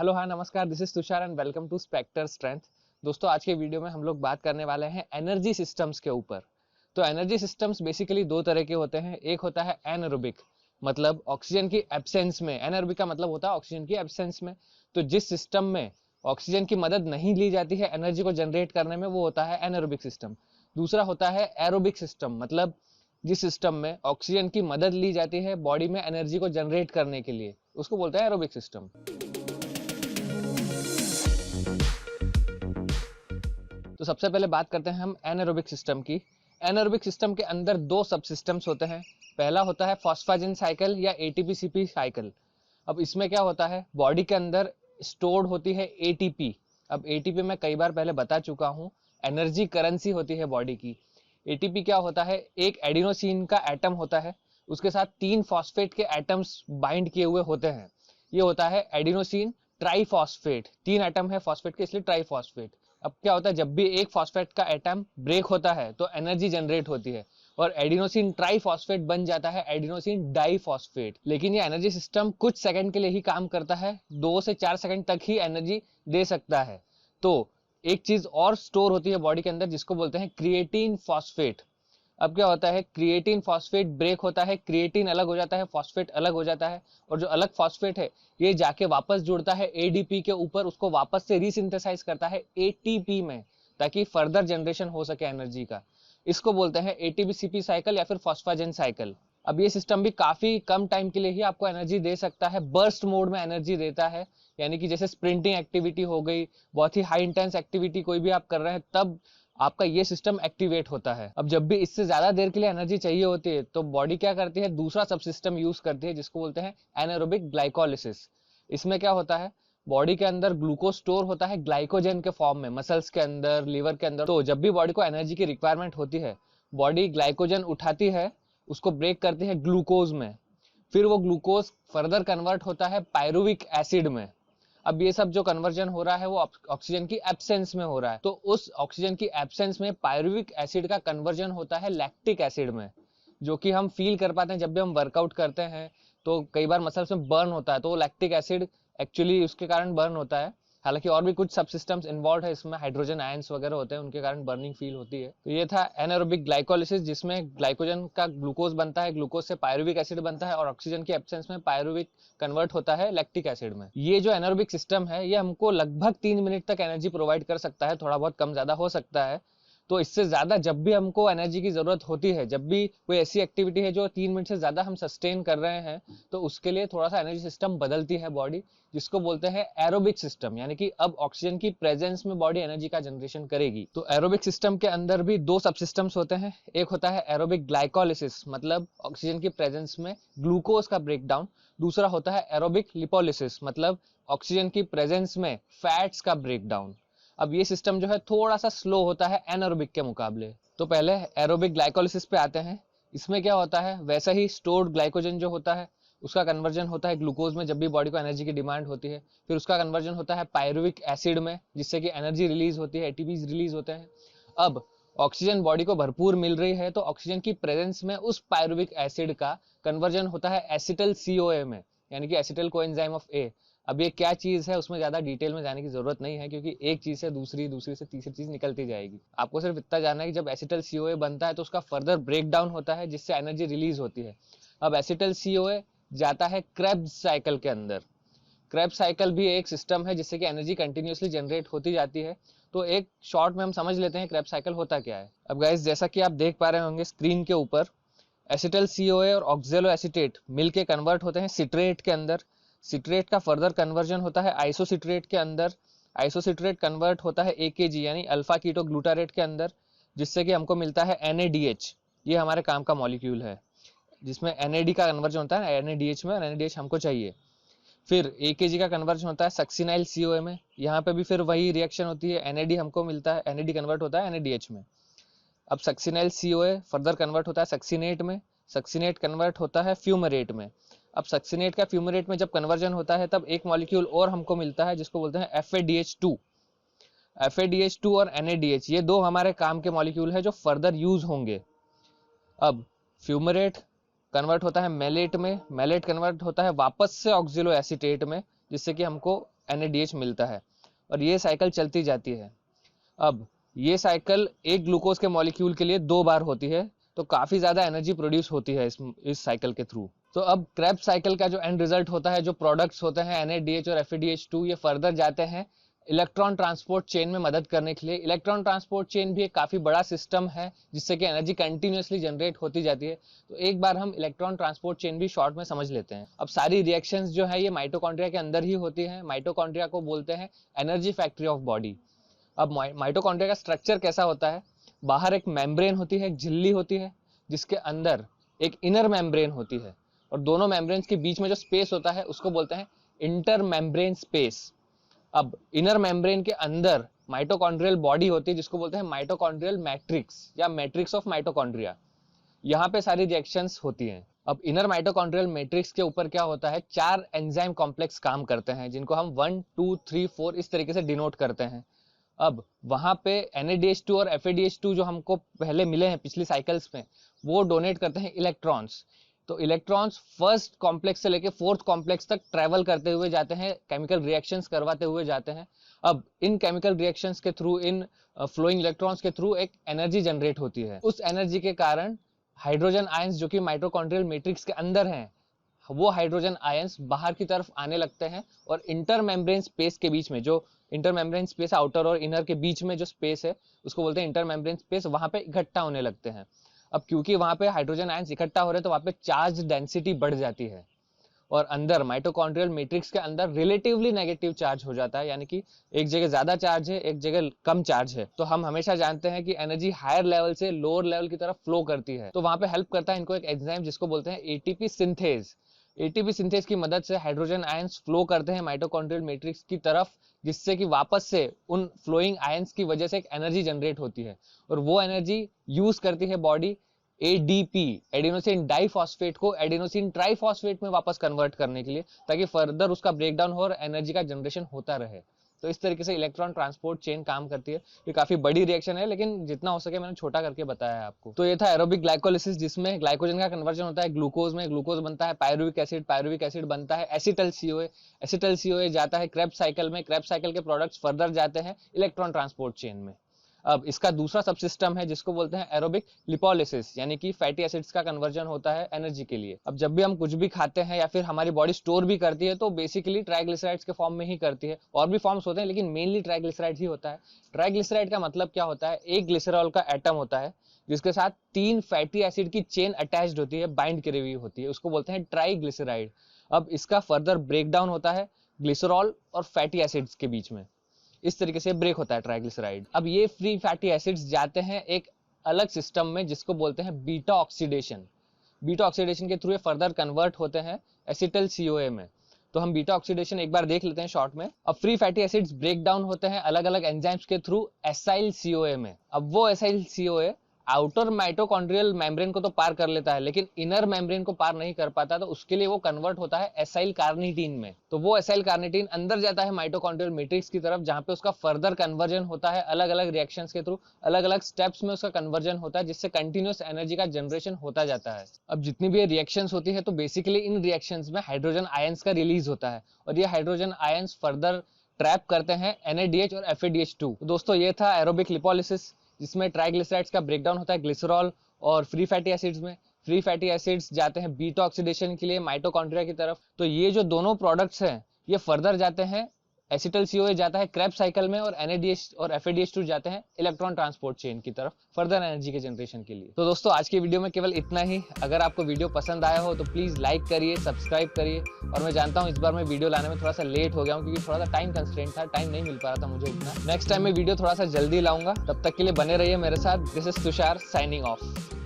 Hello हाँ नमस्कार, this is Tushar and welcome to Spectre Strength. दोस्तों आज के वीडियो में हम लोग बात करने वाले हैं एनर्जी सिस्टम्स के ऊपर। तो एनर्जी सिस्टम्स बेसिकली दो तरह के होते हैं। एक होता है एनारोबिक, मतलब ऑक्सीजन की एब्सेंस में। एनारोबिक का मतलब होता है ऑक्सीजन की एब्सेंस में। तो जिस सिस्टम में ऑक्सीजन की मदद नहीं ली जाती है एनर्जी को जनरेट करने में, वो होता है एनारोबिक सिस्टम। दूसरा होता है एरोबिक सिस्टम, मतलब जिस सिस्टम में ऑक्सीजन की मदद ली जाती है बॉडी में एनर्जी को जनरेट करने के लिए, उसको बोलते हैं एरोबिक सिस्टम। तो सबसे पहले बात करते हैं हम एनारोबिक सिस्टम की। एनारोबिक सिस्टम के अंदर दो सब सिस्टम्स होते हैं। पहला होता है फॉस्फाजेन साइकिल या एटीपी-सीपी साइकिल। अब इसमें क्या होता है, बॉडी के अंदर स्टोर्ड होती है एटीपी। अब एटीपी मैं कई बार पहले बता चुका हूं, एनर्जी करेंसी होती है बॉडी की। एटीपी क्या होता है, एक एडिनोसिन का एटम होता है, उसके साथ तीन फॉस्फेट के एटम्स बाइंड किए हुए होते हैं। ये होता है एडिनोसिन ट्राइफॉस्फेट। तीन एटम है फॉस्फेट के, इसलिए ट्राइफॉस्फेट। अब क्या होता है, जब भी एक फॉस्फेट का एटम ब्रेक होता है तो एनर्जी जनरेट होती है और एडिनोसिन ट्राइफॉस्फेट बन जाता है एडिनोसिन डाइफॉस्फेट। लेकिन ये एनर्जी सिस्टम कुछ सेकंड के लिए ही काम करता है, 2 से 4 सेकंड तक ही एनर्जी दे सकता है। तो एक चीज और स्टोर होती है बॉडी के अंदर जिसको बोलते हैं क्रिएटिन फॉस्फेट। अब क्या होता है, क्रिएटिन फॉस्फेट ब्रेक होता है, क्रिएटिन अलग हो जाता है, फॉस्फेट अलग हो जाता है, और जो अलग फॉस्फेट है ये जाके वापस जुड़ता है एडीपी के ऊपर, उसको वापस से रीसिंथेसाइज करता है एटीपी में, ताकि फर्दर जनरेशन हो सके एनर्जी का। इसको बोलते हैं एटीपी-सीपी साइकिल या फिर फॉस्फाजेन साइकिल। अब ये सिस्टम भी काफी कम टाइम के लिए ही आपको एनर्जी दे सकता है, बर्स्ट मोड में एनर्जी देता है। यानी कि जैसे स्प्रिंटिंग एक्टिविटी हो गई, बहुत ही हाई इंटेंस एक्टिविटी कोई भी आप कर रहे हैं, तब आपका ये सिस्टम एक्टिवेट होता है। अब जब भी इससे ज्यादा देर के लिए एनर्जी चाहिए होती है तो बॉडी क्या करती है, दूसरा सब सिस्टम यूज करती है जिसको बोलते हैं एनारोबिक ग्लाइकोलिसिस। इसमें क्या होता है, बॉडी के अंदर ग्लूकोज स्टोर होता है ग्लाइकोजन के फॉर्म में, मसल्स के अंदर, लीवर के अंदर। तो जब भी बॉडी को एनर्जी की रिक्वायरमेंट होती है, बॉडी ग्लाइकोजन उठाती है, उसको ब्रेक करती है ग्लूकोज में। फिर वो ग्लूकोज फर्दर कन्वर्ट होता है पायरुविक एसिड में। अब ये सब जो कन्वर्जन हो रहा है वो ऑक्सीजन की एब्सेंस में हो रहा है। तो उस ऑक्सीजन की एब्सेंस में पायरुविक एसिड का कन्वर्जन होता है लैक्टिक एसिड में, जो कि हम फील कर पाते हैं जब भी हम वर्कआउट करते हैं। तो कई बार मसल्स में बर्न होता है, तो लैक्टिक एसिड एक्चुअली उसके कारण बर्न होता है। हालांकि और भी कुछ सबसिस्टम्स इन्वॉल्व है इसमें, हाइड्रोजन आयंस वगैरह होते हैं, उनके कारण बर्निंग फील होती है। तो ये था एनारोबिक ग्लाइकोलिसिस, जिसमें ग्लाइकोजन का ग्लूकोज बनता है, ग्लूकोज से पायरुविक एसिड बनता है और ऑक्सीजन की एब्सेंस में पायरुविक कन्वर्ट होता है लैक्टिक एसिड में। ये जो एनारोबिक सिस्टम है ये हमको लगभग 3 मिनट तक एनर्जी प्रोवाइड कर सकता है, थोड़ा बहुत कम ज्यादा हो सकता है। तो इससे ज्यादा जब भी हमको एनर्जी की जरूरत होती है, जब भी कोई ऐसी एक्टिविटी है जो 3 मिनट से ज्यादा हम सस्टेन कर रहे हैं, तो उसके लिए थोड़ा सा एनर्जी सिस्टम बदलती है बॉडी, जिसको बोलते हैं एरोबिक सिस्टम। यानी कि अब ऑक्सीजन की प्रेजेंस में बॉडी एनर्जी का जनरेशन करेगी। तो एरोबिक सिस्टम के अंदर भी दो सब सिस्टम्स होते हैं। एक होता है एरोबिक ग्लाइकोलिसिस, मतलब ऑक्सीजन की प्रेजेंस में ग्लूकोज का ब्रेकडाउन। दूसरा होता है एरोबिक लिपोलिसिस, मतलब ऑक्सीजन की प्रेजेंस में फैट्स का ब्रेकडाउन। अब ये सिस्टम जो है थोड़ा सा स्लो होता है एनारोबिक के मुकाबले। तो पहले एरोबिक ग्लाइकोलिसिस पे आते हैं। इसमें क्या होता है, वैसा ही स्टोर्ड ग्लाइकोजन जो होता है उसका कन्वर्जन होता है ग्लूकोज में जब भी बॉडी को एनर्जी की डिमांड होती है। फिर उसका कन्वर्जन होता है पायरुविक एसिड में, जिससे कि एनर्जी रिलीज होती है, एटीपीज रिलीज होते हैं। अब ऑक्सीजन बॉडी को भरपूर मिल रही है तो ऑक्सीजन की प्रेजेंस में उस पायरुविक एसिड का कन्वर्जन होता है एसिटल सीओए में, यानी कि एसिटल कोएंजाइम ऑफ ए। अब ये क्या चीज है उसमें ज्यादा डिटेल में जाने की जरूरत नहीं है, क्योंकि एक चीज से दूसरी, दूसरी से तीसरी चीज निकलती जाएगी। आपको सिर्फ इतना जानना है कि जब एसिटल सीओए बनता है तो उसका फर्दर ब्रेकडाउन होता है जिससे एनर्जी रिलीज होती है। अब एसिटल सीओए जाता है क्रेब्स साइकिल के अंदर। क्रेब्स साइकिल भी एक सिस्टम है जिससे कि एनर्जी कंटिन्यूअसली जनरेट होती जाती है। तो एक शॉर्ट में हम समझ लेते हैं क्रेब्स साइकिल होता क्या है। अब गाइस, जैसा कि आप देख पा रहे होंगे स्क्रीन के ऊपर, एसिटल सीओए और ऑक्जेलो एसिटेट मिलके कन्वर्ट होते हैं सिट्रेट के अंदर। सिट्रेट का फर्दर कन्वर्जन होता है आइसोसिट्रेट के अंदर। आइसोसिट्रेट कन्वर्ट होता है एकेजी यानी अल्फा कीटो ग्लूटारेट के अंदर, जिससे कि हमको मिलता है NADH। ये हमारे काम का मॉलिक्यूल है, जिसमें NAD का कन्वर्जन होता है NADH में, और NADH हमको चाहिए। फिर एकेजी का कन्वर्जन होता है सक्सिनाइल सीओए में। यहाँ पे भी फिर वही रिएक्शन होती है, NAD हमको मिलता है, NAD कन्वर्ट होता है NADH में। अब सक्सिनाइल सीओए फर्दर कन्वर्ट होता है सक्सिनेट में, सक्सिनेट कन्वर्ट होता है फ्यूमरेट में। अब सक्सिनेट का फ्यूमरेट में जब कन्वर्जन होता है तब एक मॉलिक्यूल और हमको मिलता है जिसको बोलते हैं FADH2। FADH2 और NADH ये दो हमारे काम के मॉलिक्यूल है जो फर्दर यूज होंगे। अब फ्यूमरेट कन्वर्ट होता है मेलेट में, मेलेट कन्वर्ट होता है वापस से ऑक्सिलो एसीटेट में, जिससे कि हमको NADH मिलता है और ये साइकिल चलती जाती है। अब ये साइकिल एक ग्लूकोज के मॉलिक्यूल के लिए 2 बार होती है, तो काफी ज्यादा एनर्जी प्रोड्यूस होती है इस साइकिल के थ्रू। तो अब क्रेब्स साइकिल का जो एंड रिजल्ट होता है, जो प्रोडक्ट्स होते हैं NADH और FADH2, ये फर्दर जाते हैं इलेक्ट्रॉन ट्रांसपोर्ट चेन में मदद करने के लिए। इलेक्ट्रॉन ट्रांसपोर्ट चेन भी एक काफी बड़ा सिस्टम है जिससे कि एनर्जी कंटिन्यूअसली जनरेट होती जाती है। तो एक बार हम इलेक्ट्रॉन ट्रांसपोर्ट चेन भी शॉर्ट में समझ लेते हैं। अब सारी रिएक्शंस जो है ये माइटोकॉन्ड्रिया के अंदर ही होती है। माइटोकॉन्ड्रिया को बोलते हैं एनर्जी फैक्ट्री ऑफ बॉडी। अब माइटोकॉन्ड्रिया का स्ट्रक्चर कैसा होता है? बाहर एक मेम्ब्रेन होती है, एक झिल्ली होती है, जिसके अंदर एक इनर मेम्ब्रेन होती है और दोनों मेम्ब्रेन्स के बीच में जो स्पेस होता है उसको बोलते हैं इंटर मेम्ब्रेन स्पेस। अब इनर मेम्ब्रेन के अंदर माइटोकॉन्ड्रियल बॉडी होती है जिसको बोलते हैं माइटोकॉन्ड्रियल मैट्रिक्स या मैट्रिक्स ऑफ माइटोकॉन्ड्रिया। यहाँ पे सारी रिएक्शंस होती हैं। अब इनर माइटोकॉन्ड्रियल मैट्रिक्स के ऊपर क्या होता है, 4 एंजाइम कॉम्प्लेक्स काम करते हैं जिनको हम 1, 2, 3, 4 इस तरीके से डिनोट करते हैं। अब वहां पे NADH2 और FADH2 जो हमको पहले मिले हैं पिछली साइकिल्स में, वो डोनेट करते हैं इलेक्ट्रॉन्स। तो इलेक्ट्रॉन्स फर्स्ट कॉम्प्लेक्स से लेके 4th कॉम्प्लेक्स तक ट्रेवल करते हुए जाते हैं, केमिकल रिएक्शंस करवाते हुए जाते हैं। अब इन केमिकल रिएक्शंस के थ्रू, इन फ्लोइंग इलेक्ट्रॉन्स के थ्रू एक एनर्जी जनरेट होती है। उस एनर्जी के कारण हाइड्रोजन आयंस जो कि माइटोकॉन्ड्रियल मैट्रिक्स के अंदर हैं, वो हाइड्रोजन आयंस बाहर की तरफ आने लगते हैं और इंटर मेम्ब्रेन स्पेस के बीच में, जो इंटर मेम्ब्रेन स्पेस आउटर और इनर के बीच में जो स्पेस है उसको बोलते हैं इंटर मेम्ब्रेन स्पेस, वहां पे इकट्ठा होने लगते हैं। अब क्योंकि वहां पे हाइड्रोजन आयंस इकट्ठा हो रहे हैं तो वहां पे चार्ज डेंसिटी बढ़ जाती है और अंदर माइटोकॉन्ड्रियल मैट्रिक्स के अंदर रिलेटिवली नेगेटिव चार्ज हो जाता है, यानी कि एक जगह ज्यादा चार्ज है, एक जगह कम चार्ज है। तो हम हमेशा जानते हैं कि एनर्जी हायर लेवल से लोअर लेवल की तरफ फ्लो करती है। तो वहां पे हेल्प करता है इनको एक एंजाइम जिसको बोलते हैं ATP सिंथेज। ATP सिंथेज की मदद से हाइड्रोजन आयंस फ्लो करते हैं माइटोकॉन्ड्रियल मैट्रिक्स की तरफ, जिससे कि वापस से उन फ्लोइंग आयंस की वजह से एक एनर्जी जनरेट होती है और वो एनर्जी यूज करती है बॉडी ADP, एडिनोसिन डाइफॉस्फेट को एडिनोसिन ट्राइफॉस्फेट में वापस कन्वर्ट करने के लिए, ताकि फर्दर उसका ब्रेकडाउन हो और एनर्जी का जनरेशन होता रहे। तो इस तरीके से इलेक्ट्रॉन ट्रांसपोर्ट चेन काम करती है। ये काफी बड़ी रिएक्शन है, लेकिन जितना हो सके मैंने छोटा करके बताया है आपको। तो ये था एरोबिक ग्लाइकोलिसिस, जिसमें ग्लाइकोजन का कन्वर्जन होता है ग्लूकोज में। ग्लूकोज बनता है पायरुविक एसिड बनता है एसिटल CoA जाता है क्रेब्स साइकिल में। क्रेब्स साइकिल के प्रोडक्ट्स फर्दर जाते हैं इलेक्ट्रॉन ट्रांसपोर्ट चेन में। अब इसका दूसरा सबसिस्टम है जिसको बोलते हैं एरोबिक लिपोलिसिस, यानी कि फैटी एसिड्स का कन्वर्जन होता है एनर्जी के लिए। अब जब भी हम कुछ भी खाते हैं या फिर हमारी बॉडी स्टोर भी करती है तो बेसिकली ट्राइग्लिसराइड्स के फॉर्म में ही करती है। और भी फॉर्म्स होते हैं लेकिन मेनली ट्राइग्लिसराइड ही होता है। ट्राइग्लिसराइड का मतलब क्या होता है, एक ग्लिसरॉल का एटम होता है जिसके साथ 3 फैटी एसिड की चेन अटैच्ड होती है, बाइंड करी हुई होती है, उसको बोलते हैं ट्राइग्लिसराइड। अब इसका फर्दर ब्रेकडाउन होता है ग्लिसरॉल और फैटी एसिड्स के बीच में, इस तरीके से ब्रेक होता है ट्राइग्लिसराइड। अब ये फ्री फैटी एसिड्स जाते हैं एक अलग सिस्टम में जिसको बोलते हैं बीटा ऑक्सीडेशन। बीटा ऑक्सीडेशन के थ्रू ये फर्दर कन्वर्ट होते हैं एसिटल CoA में। तो हम बीटा ऑक्सीडेशन एक बार देख लेते हैं शॉर्ट में। अब free fatty acids break down होते हैं अलग अलग एंजाइम्स के थ्रू एसाइल CoA में। अब वो acyl CoA outer mitochondrial membrane को तो पार कर लेता है लेकिन इनर मेम्ब्रेन को पार नहीं कर पाता, तो उसके लिए वो कन्वर्ट होता है एसाइल कार्निटीन में। तो वो एसाइल कार्निटीन अंदर जाता है माइटोकॉन्ड्रियल मैट्रिक्स की तरफ, जहां पे उसका फर्दर कन्वर्जन होता है अलग अलग रिएक्शंस के थ्रू, अलग अलग स्टेप्स में उसका कन्वर्जन होता है, जिससे कंटिन्यूअस एनर्जी का जनरेशन होता जाता है। अब जितनी भी रिएक्शंस होती है तो बेसिकली इन रिएक्शंस में हाइड्रोजन आयंस का रिलीज होता है और ये हाइड्रोजन आयंस फर्दर ट्रैप करते हैं NADH और FADH2। तो दोस्तों ये था एरोबिक लिपोलिसिस, जिसमें ट्राइग्लिसराइड्स का ब्रेकडाउन होता है ग्लिसरॉल और फ्री फैटी एसिड्स में। फ्री फैटी एसिड्स जाते हैं बीटा ऑक्सीडेशन के लिए माइटोकॉन्ड्रिया की तरफ। तो ये जो दोनों प्रोडक्ट्स हैं ये फर्दर जाते हैं, एसिटल CoA जाता है क्रेब्स साइकिल में और NADH और FADH2 जाते हैं इलेक्ट्रॉन ट्रांसपोर्ट चेन की तरफ फर्दर एनर्जी के जनरेशन के लिए। तो दोस्तों आज की वीडियो में केवल इतना ही। अगर आपको वीडियो पसंद आया हो तो प्लीज लाइक करिए, सब्सक्राइब करिए। और मैं जानता हूँ इस बार मैं वीडियो लाने में थोड़ा सा लेट हो गया हूँ क्योंकि थोड़ा सा टाइम कंस्ट्रेंट था, टाइम नहीं मिल पा रहा था मुझे इतना। नेक्स्ट टाइम मैं वीडियो थोड़ा सा जल्दी लाऊंगा, तब तक के लिए बने रहिए मेरे साथ। This is Tushar signing off.